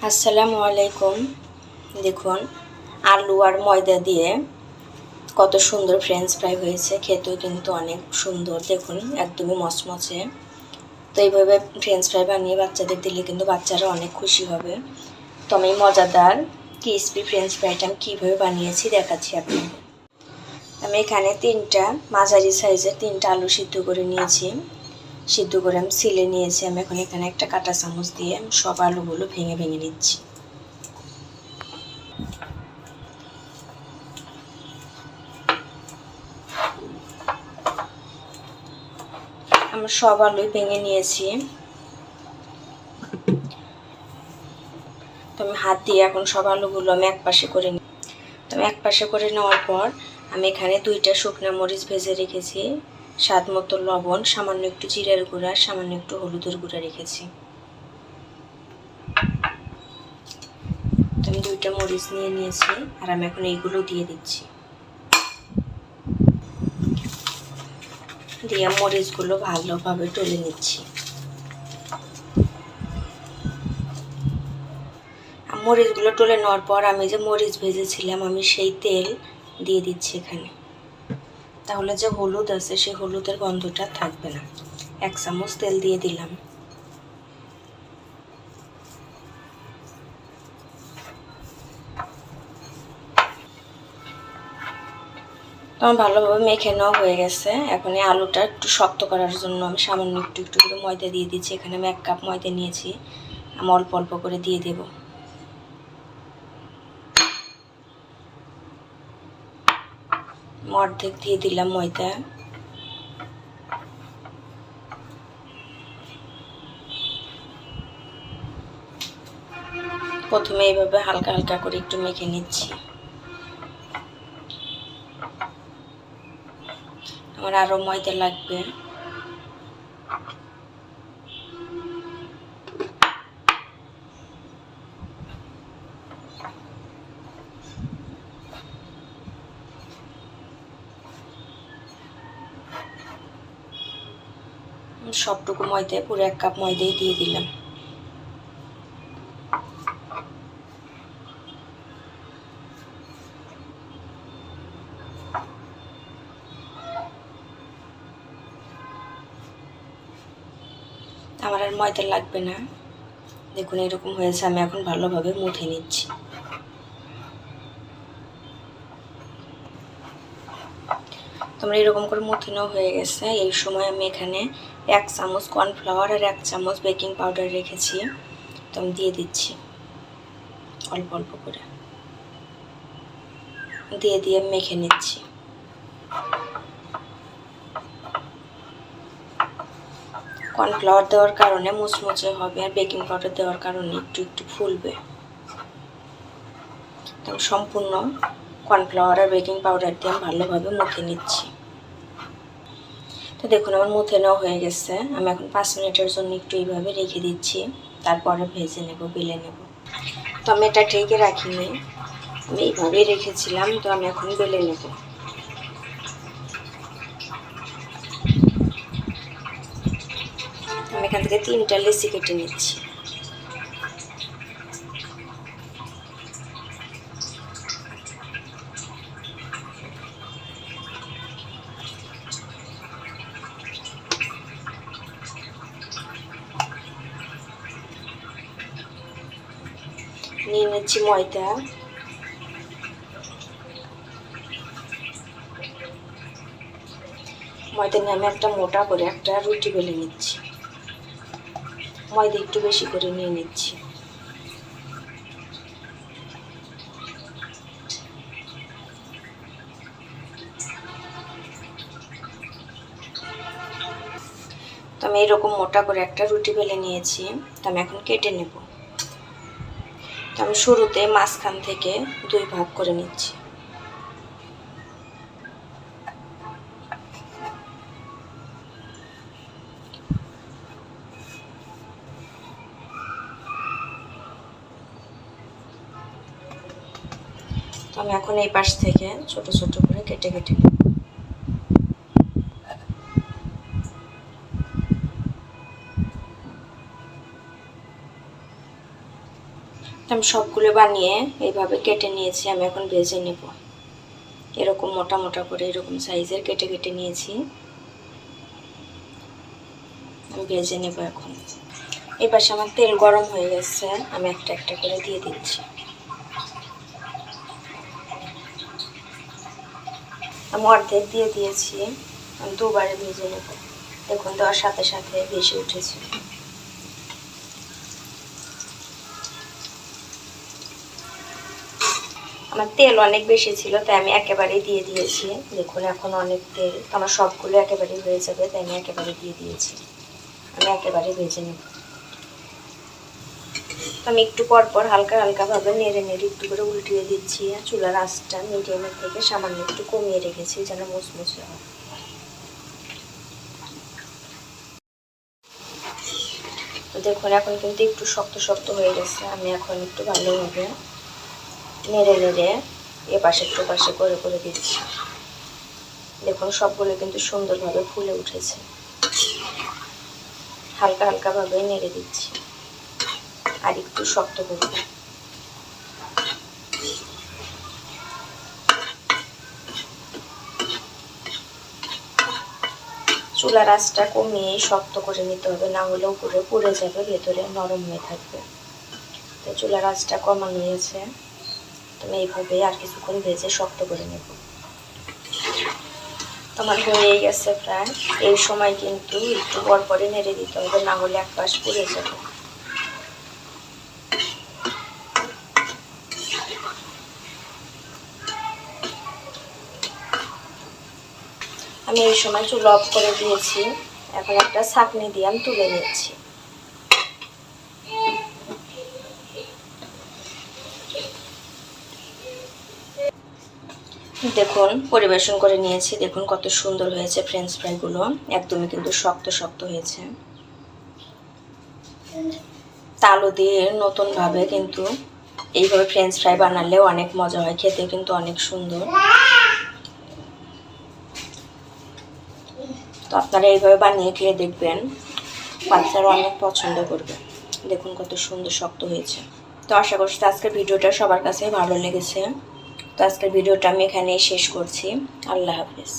আসসালামু আলাইকুম। দেখুন আলু আর ময়দা দিয়ে কত সুন্দর ফ্রেঞ্চ ফ্রাই হয়েছে, খেতেও কিন্তু অনেক সুন্দর। দেখুন একদমই মচমচে। তো এইভাবে ফ্রেঞ্চ ফ্রাই বানিয়ে বাচ্চাদের দিলে কিন্তু বাচ্চারা অনেক খুশি হবে। তো আমি মজাদার ক্রিসপি ফ্রেঞ্চ ফ্রাইটা আমি কীভাবে বানিয়েছি দেখাচ্ছি আপনাদের। আমি এখানে মাঝারি সাইজের 3টা আলু সিদ্ধ করে নিয়েছি। সিদ্ধ করে আমি ছিলে নিয়েছি। আমি এখন এখানে একটা কাঁটা চামচ দিয়ে সব আলুগুলো ভেঙে ভেঙে নিচ্ছি। আমার সব আলুই ভেঙে নিয়েছি। তো আমি হাত দিয়ে এখন সব আলুগুলো আমি একপাশে করে নিই। তো আমি একপাশে করে নেওয়ার পর আমি এখানে 2টা শুকনো মরিচ ভেজে রেখেছি, স্বাদ মতো লবণ, সামান্য একটু জিরার গুঁড়া, সামান্য একটু হলুদের গুঁড়া রেখেছি। তো আমি 2টা মরিচ নিয়ে নিয়েছি আর আমি এখন এইগুলো দিয়ে দিচ্ছি। দিয়ে মরিচগুলো ভালোভাবে টলে নিচ্ছি। মরিচগুলো টলে নেওয়ার পর আমি যে মরিচ ভেজেছিলাম আমি সেই তেল দিয়ে দিচ্ছি এখানে। তাহলে যে হলুদ আছে সেই হলুদের গন্ধটা থাকবে না। 1 চামচ তেল দিয়ে দিলাম। তো আমার ভালোভাবে মেখে নেওয়া হয়ে গেছে। এখন এই আলুটা একটু শক্ত করার জন্য আমি সামান্য একটু একটু করে ময়দা দিয়ে দিচ্ছি। এখানে আমি 1 কাপ ময়দা নিয়েছি, আমি অল্প অল্প করে দিয়ে দেব। অর্ধেক দিয়ে দিলাম ময়দা। প্রথমে এইভাবে হালকা হালকা করে একটু মেখে নিচ্ছি। আমার আরও ময়দা লাগবে। সবটুকু ময়দায় পুরো 1 কাপ ময়দাই দিয়ে দিলাম। আমার আর ময়দা লাগবে না। দেখুন এরকম হয়েছে। আমি এখন ভালোভাবে মুথে নিচ্ছি। তোমরা এরকম করে মুথে নেওয়া হয়ে গেছে। এই সময় আমি এখানে 1 চামচ কর্নফ্লাওয়ার আর 1 চামচ বেকিং পাউডার রেখেছি। তো আমি দিয়ে দিচ্ছি অল্প অল্প করে। দিয়ে মেখে নিচ্ছি। কর্নফ্লাওয়ার দেওয়ার কারণে মুচমুচে হবে আর বেকিং পাউডার দেওয়ার কারণে একটু একটু ফুলবে। তো সম্পূর্ণ কর্নফ্লাওয়ার আর বেকিং পাউডার দিয়ে আমি ভালোভাবে মুথে নিচ্ছি। তো দেখুন আমার মুথে নেওয়া হয়ে গেছে। আমি এখন 5 মিনিটের জন্য একটু এইভাবে রেখে দিচ্ছি, তারপরে ভেজে নেব, বেলে নেব। তো আমি এটা ঢেকে রাখিনি, আমি এইভাবেই রেখেছিলাম। তো আমি এখন বেলে নেব। আমি এখান থেকে 3টা লেচি কেটে নিচ্ছি। নিয়ে নিচ্ছি ময়দা। ময়দা নিয়ে আমি একটা মোটা করে একটা রুটি বেলে নিচ্ছি। ময়দা একটু বেশি করে নিয়ে নিচ্ছি। তো আমি এরকম মোটা করে একটা রুটি বেলে নিয়েছি। তো আমি এখন কেটে নেব। তো আমি শুরুতে মাঝখান থেকে 2 ভাগ করে নিচ্ছি। তো আমি এখন এই পাশ থেকে ছোট ছোট করে কেটে কেটে নেব। আমি সবগুলো বানিয়ে এইভাবে কেটে নিয়েছি। আমি এখন ভেজে নেব। এরকম মোটা মোটা করে এরকম সাইজের কেটে কেটে নিয়েছি। আমি ভেজে নেব এখন। এই পাশে আমার তেল গরম হয়ে গেছে, আমি একটা একটা করে দিয়ে দিচ্ছি। আমি অর্ধেক দিয়ে দিয়েছি, আমি দুবারে ভেজে নেব। দেখুন দেওয়ার সাথে সাথে ভেসে উঠেছে। আমার তেল অনেক বেশি ছিল, তাই আমি একেবারেই দিয়ে দিয়েছি। দেখুন এখন অনেক তেল, আমার সবগুলো একেবারেই হয়ে যাবে, তাই আমি একেবারে দিয়ে দিয়েছি। আমি একেবারে ভেজে নেব। আমি একটু পর পর হালকা হালকাভাবে নেড়ে নেড়ে একটু করে উল্টিয়ে দিচ্ছি। চুলার আঁচটা মিডিয়ামের থেকে সামান্য একটু কমিয়ে রেখেছি যেন মুচমুচে হয়। তো দেখুন এখন কিন্তু একটু শক্ত শক্ত হয়ে গেছে। আমি এখন একটু ভালোভাবে নেড়ে নেড়ে এপাশে একটু পাশে করে করে দিচ্ছি। দেখুন সবগুলো কিন্তু সুন্দরভাবে ফুলে উঠেছে। হালকা হালকাভাবে নেড়ে দিচ্ছি, আর একটু শক্ত করব। চুলার আঁচটা কমিয়ে শক্ত করে নিতে হবে, না হলে উপরে পুড়ে যাবে, ভেতরে নরম হয়ে থাকবে। তো চুলার আঁচটা কমানো হয়েছে, তুমি এইভাবে আর কিছুক্ষণ ভেজে শক্ত করে নেব। তোমার হয়ে গেছে প্রায়। এই সময় কিন্তু একটু পর পরে নেড়ে দিতে হবে, না হলে এক পাশ পুড়ে যাবে। আমি এই সময় চুলা অফ করে দিয়েছি। এখন একটা ছাঁকনি দিয়ে আমি তুলে নিচ্ছি। দেখুন পরিবেশন করে নিয়েছি। দেখুন কত সুন্দর হয়েছে ফ্রেঞ্চ ফ্রাইগুলো, একদমই কিন্তু শক্ত শক্ত হয়েছে। আলু দিয়ে নতুনভাবে কিন্তু এইভাবে ফ্রেঞ্চ ফ্রাই বানালেও অনেক মজা হয়, খেতে কিন্তু অনেক সুন্দর। তো আপনারা এইভাবে বানিয়ে খেয়ে দেখবেন, বাচ্চারা অনেক পছন্দ করবে। দেখুন কত সুন্দর শক্ত হয়েছে। তো আশা করছি আজকের ভিডিওটা সবার কাছে ভালো লেগেছে। তো আজকের ভিডিওটা আমি এখানেই শেষ করছি। আল্লাহ হাফেজ।